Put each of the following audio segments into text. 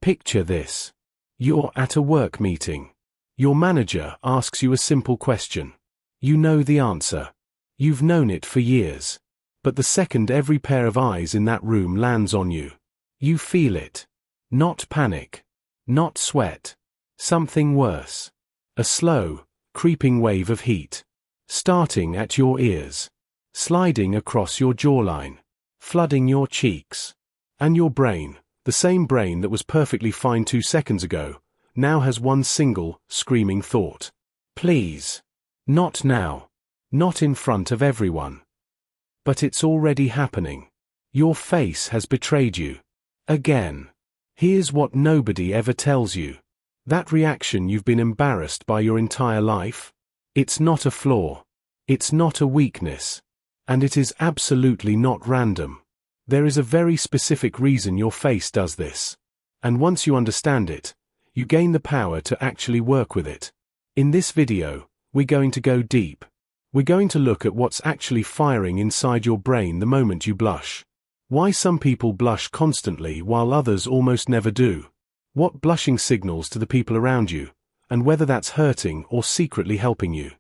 Picture this. You're at a work meeting. Your manager asks you a simple question. You know the answer. You've known it for years. But the second every pair of eyes in that room lands on you, you feel it. Not panic. Not sweat. Something worse. A slow, creeping wave of heat. Starting at your ears. Sliding across your jawline. Flooding your cheeks. And your brain, the same brain that was perfectly fine 2 seconds ago, now has one single, screaming thought. Please. Not now. Not in front of everyone. But it's already happening. Your face has betrayed you. Again. Here's what nobody ever tells you. That reaction you've been embarrassed by your entire life? It's not a flaw. It's not a weakness. And it is absolutely not random. There is a very specific reason your face does this. And once you understand it, you gain the power to actually work with it. In this video, we're going to go deep. We're going to look at what's actually firing inside your brain the moment you blush. Why some people blush constantly while others almost never do. What blushing signals to the people around you, and whether that's hurting or secretly helping you.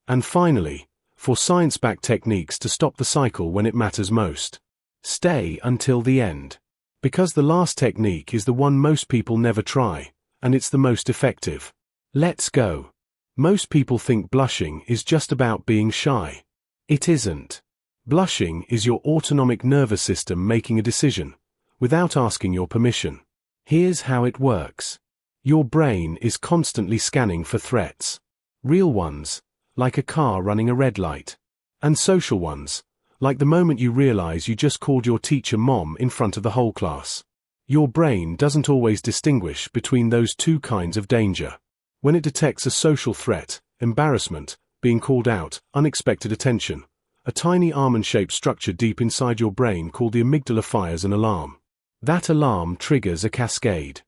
And finally, for science-backed techniques to stop the cycle when it matters most. Stay until the end. Because the last technique is the one most people never try, and it's the most effective. Let's go. Most people think blushing is just about being shy. It isn't. Blushing is your autonomic nervous system making a decision, without asking your permission. Here's how it works. Your brain is constantly scanning for threats. Real ones, like a car running a red light. And social ones, like the moment you realize you just called your teacher mom in front of the whole class. Your brain doesn't always distinguish between those two kinds of danger. When it detects a social threat, embarrassment, being called out, unexpected attention, a tiny almond-shaped structure deep inside your brain called the amygdala fires an alarm. That alarm triggers a cascade.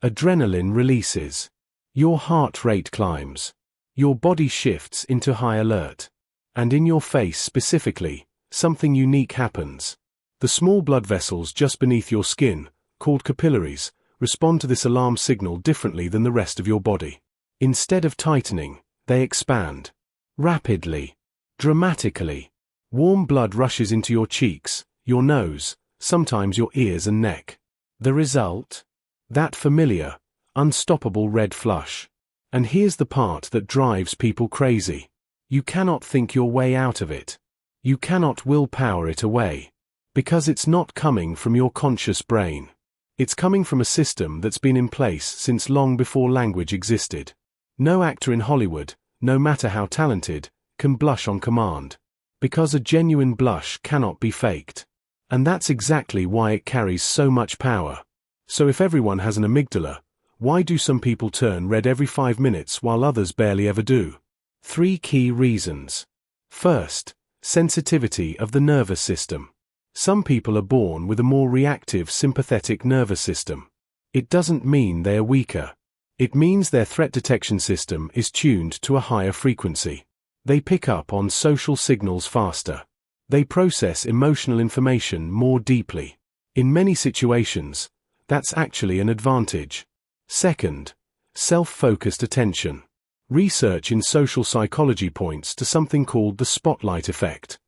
Adrenaline releases. Your heart rate climbs. Your body shifts into high alert. And in your face specifically, something unique happens. The small blood vessels just beneath your skin, called capillaries, respond to this alarm signal differently than the rest of your body. Instead of tightening, they expand. Rapidly. Dramatically. Warm blood rushes into your cheeks, your nose, sometimes your ears and neck. The result? That familiar, unstoppable red flush. And here's the part that drives people crazy. You cannot think your way out of it. You cannot willpower it away. Because it's not coming from your conscious brain. It's coming from a system that's been in place since long before language existed. No actor in Hollywood, no matter how talented, can blush on command. Because a genuine blush cannot be faked. And that's exactly why it carries so much power. So if everyone has an amygdala, why do some people turn red every 5 minutes while others barely ever do? 3 key reasons. First, sensitivity of the nervous system. Some people are born with a more reactive sympathetic nervous system. It doesn't mean they are weaker. It means their threat detection system is tuned to a higher frequency. They pick up on social signals faster. They process emotional information more deeply. In many situations, that's actually an advantage. Second, self-focused attention. Research in social psychology points to something called the spotlight effect.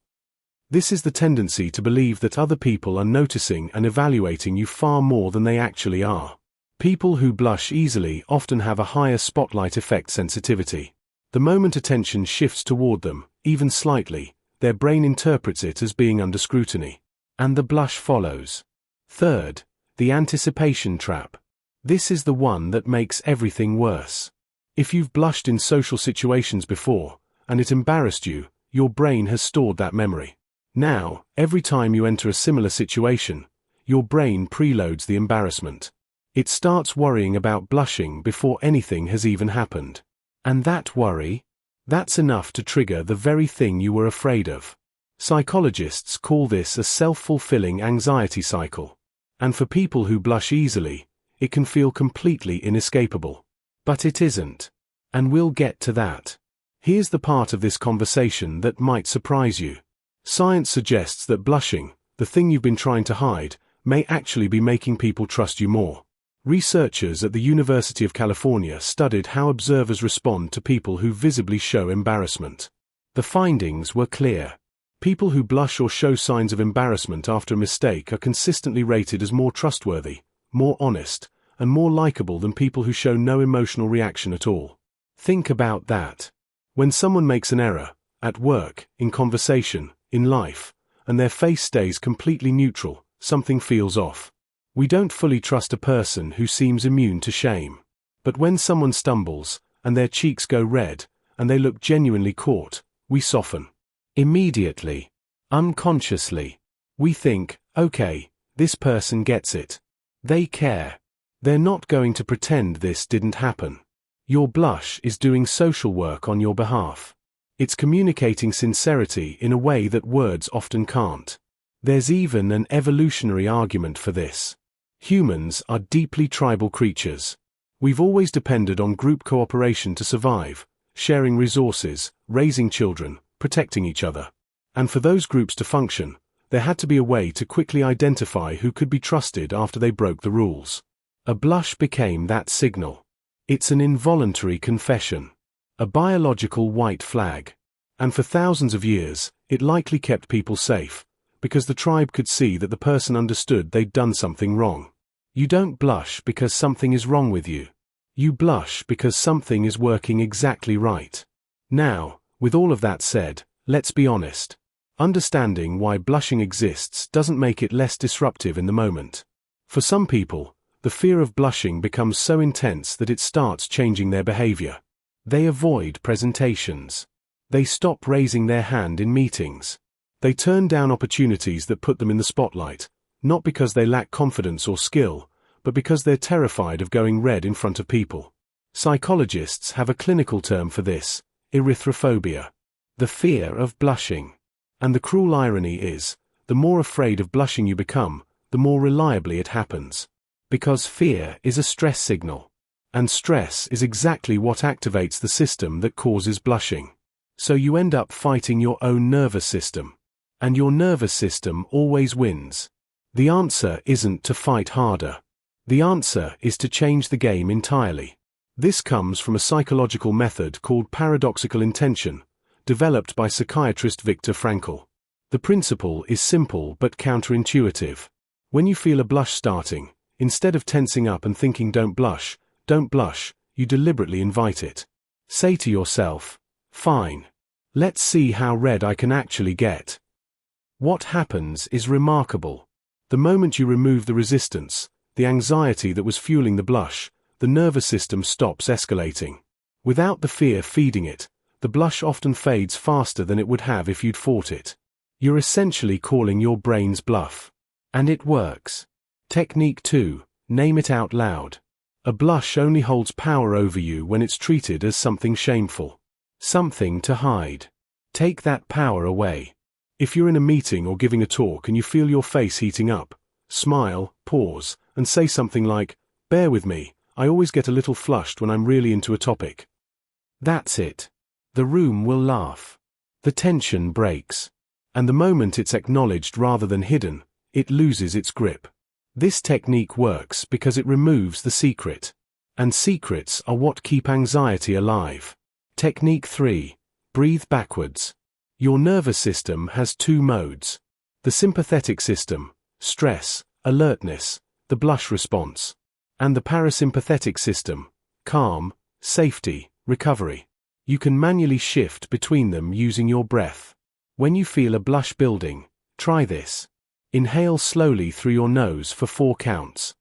This is the tendency to believe that other people are noticing and evaluating you far more than they actually are. People who blush easily often have a higher spotlight effect sensitivity. The moment attention shifts toward them, even slightly, their brain interprets it as being under scrutiny. And the blush follows. Third, the anticipation trap. This is the one that makes everything worse. If you've blushed in social situations before, and it embarrassed you, your brain has stored that memory. Now, every time you enter a similar situation, your brain preloads the embarrassment. It starts worrying about blushing before anything has even happened. And that worry? That's enough to trigger the very thing you were afraid of. Psychologists call this a self-fulfilling anxiety cycle. And for people who blush easily, it can feel completely inescapable. But it isn't. And we'll get to that. Here's the part of this conversation that might surprise you. Science suggests that blushing, the thing you've been trying to hide, may actually be making people trust you more. Researchers at the University of California studied how observers respond to people who visibly show embarrassment. The findings were clear. People who blush or show signs of embarrassment after a mistake are consistently rated as more trustworthy, more honest, and more likable than people who show no emotional reaction at all. Think about that. When someone makes an error, at work, in conversation, in life, and their face stays completely neutral, something feels off. We don't fully trust a person who seems immune to shame. But when someone stumbles, and their cheeks go red, and they look genuinely caught, we soften. Immediately. Unconsciously. We think, okay, this person gets it. They care. They're not going to pretend this didn't happen. Your blush is doing social work on your behalf. It's communicating sincerity in a way that words often can't. There's even an evolutionary argument for this. Humans are deeply tribal creatures. We've always depended on group cooperation to survive, sharing resources, raising children, protecting each other. And for those groups to function, there had to be a way to quickly identify who could be trusted after they broke the rules. A blush became that signal. It's an involuntary confession. A biological white flag. And for thousands of years, it likely kept people safe, because the tribe could see that the person understood they'd done something wrong. You don't blush because something is wrong with you. You blush because something is working exactly right. Now, with all of that said, let's be honest. Understanding why blushing exists doesn't make it less disruptive in the moment. For some people, the fear of blushing becomes so intense that it starts changing their behavior. They avoid presentations. They stop raising their hand in meetings. They turn down opportunities that put them in the spotlight, not because they lack confidence or skill, but because they're terrified of going red in front of people. Psychologists have a clinical term for this: erythrophobia. The fear of blushing. And the cruel irony is, the more afraid of blushing you become, the more reliably it happens. Because fear is a stress signal. And stress is exactly what activates the system that causes blushing. So you end up fighting your own nervous system. And your nervous system always wins. The answer isn't to fight harder. The answer is to change the game entirely. This comes from a psychological method called paradoxical intention, developed by psychiatrist Viktor Frankl. The principle is simple but counterintuitive. When you feel a blush starting, instead of tensing up and thinking don't blush, you deliberately invite it. Say to yourself, fine. Let's see how red I can actually get. What happens is remarkable. The moment you remove the resistance, the anxiety that was fueling the blush, the nervous system stops escalating. Without the fear feeding it, the blush often fades faster than it would have if you'd fought it. You're essentially calling your brain's bluff. And it works. Technique 2, name it out loud. A blush only holds power over you when it's treated as something shameful. Something to hide. Take that power away. If you're in a meeting or giving a talk and you feel your face heating up, smile, pause, and say something like, "Bear with me, I always get a little flushed when I'm really into a topic." That's it. The room will laugh. The tension breaks. And the moment it's acknowledged rather than hidden, it loses its grip. This technique works because it removes the secret. And secrets are what keep anxiety alive. Technique 3. Breathe backwards. Your nervous system has two modes. The sympathetic system, stress, alertness, the blush response. And the parasympathetic system, calm, safety, recovery. You can manually shift between them using your breath. When you feel a blush building, try this. Inhale slowly through your nose for 4 counts.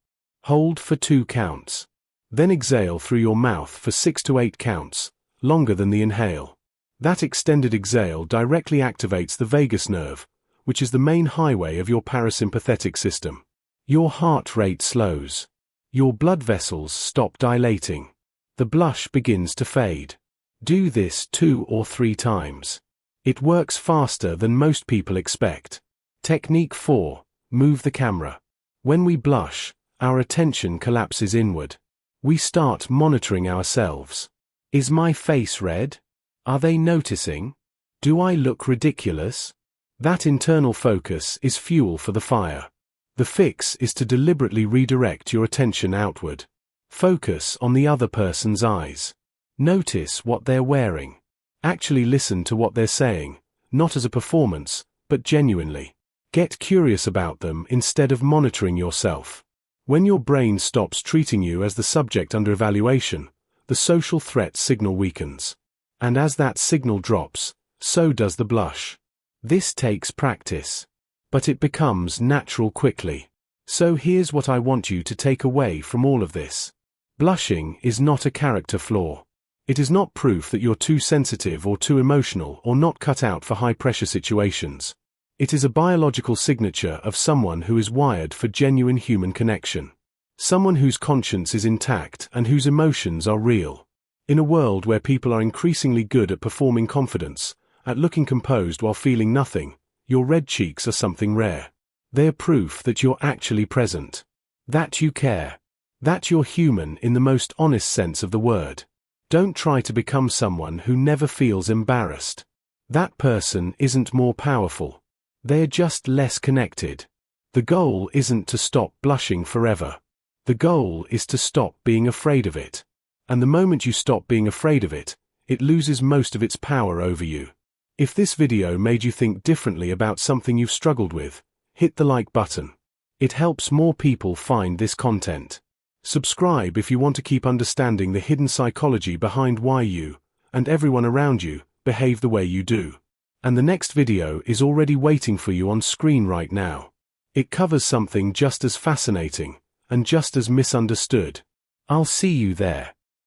Hold for 2 counts. Then exhale through your mouth for 6 to 8 counts, longer than the inhale. That extended exhale directly activates the vagus nerve, which is the main highway of your parasympathetic system. Your heart rate slows. Your blood vessels stop dilating. The blush begins to fade. Do this 2 or 3 times. It works faster than most people expect. Technique 4. Move the camera. When we blush, our attention collapses inward. We start monitoring ourselves. Is my face red? Are they noticing? Do I look ridiculous? That internal focus is fuel for the fire. The fix is to deliberately redirect your attention outward. Focus on the other person's eyes. Notice what they're wearing. Actually listen to what they're saying, not as a performance, but genuinely. Get curious about them instead of monitoring yourself. When your brain stops treating you as the subject under evaluation, the social threat signal weakens. And as that signal drops, so does the blush. This takes practice. But it becomes natural quickly. So here's what I want you to take away from all of this. Blushing is not a character flaw. It is not proof that you're too sensitive or too emotional or not cut out for high-pressure situations. It is a biological signature of someone who is wired for genuine human connection. Someone whose conscience is intact and whose emotions are real. In a world where people are increasingly good at performing confidence, at looking composed while feeling nothing, your red cheeks are something rare. They are proof that you're actually present. That you care. That you're human in the most honest sense of the word. Don't try to become someone who never feels embarrassed. That person isn't more powerful. They're just less connected. The goal isn't to stop blushing forever. The goal is to stop being afraid of it. And the moment you stop being afraid of it, it loses most of its power over you. If this video made you think differently about something you've struggled with, hit the like button. It helps more people find this content. Subscribe if you want to keep understanding the hidden psychology behind why you, and everyone around you, behave the way you do. And the next video is already waiting for you on screen right now. It covers something just as fascinating, and just as misunderstood. I'll see you there.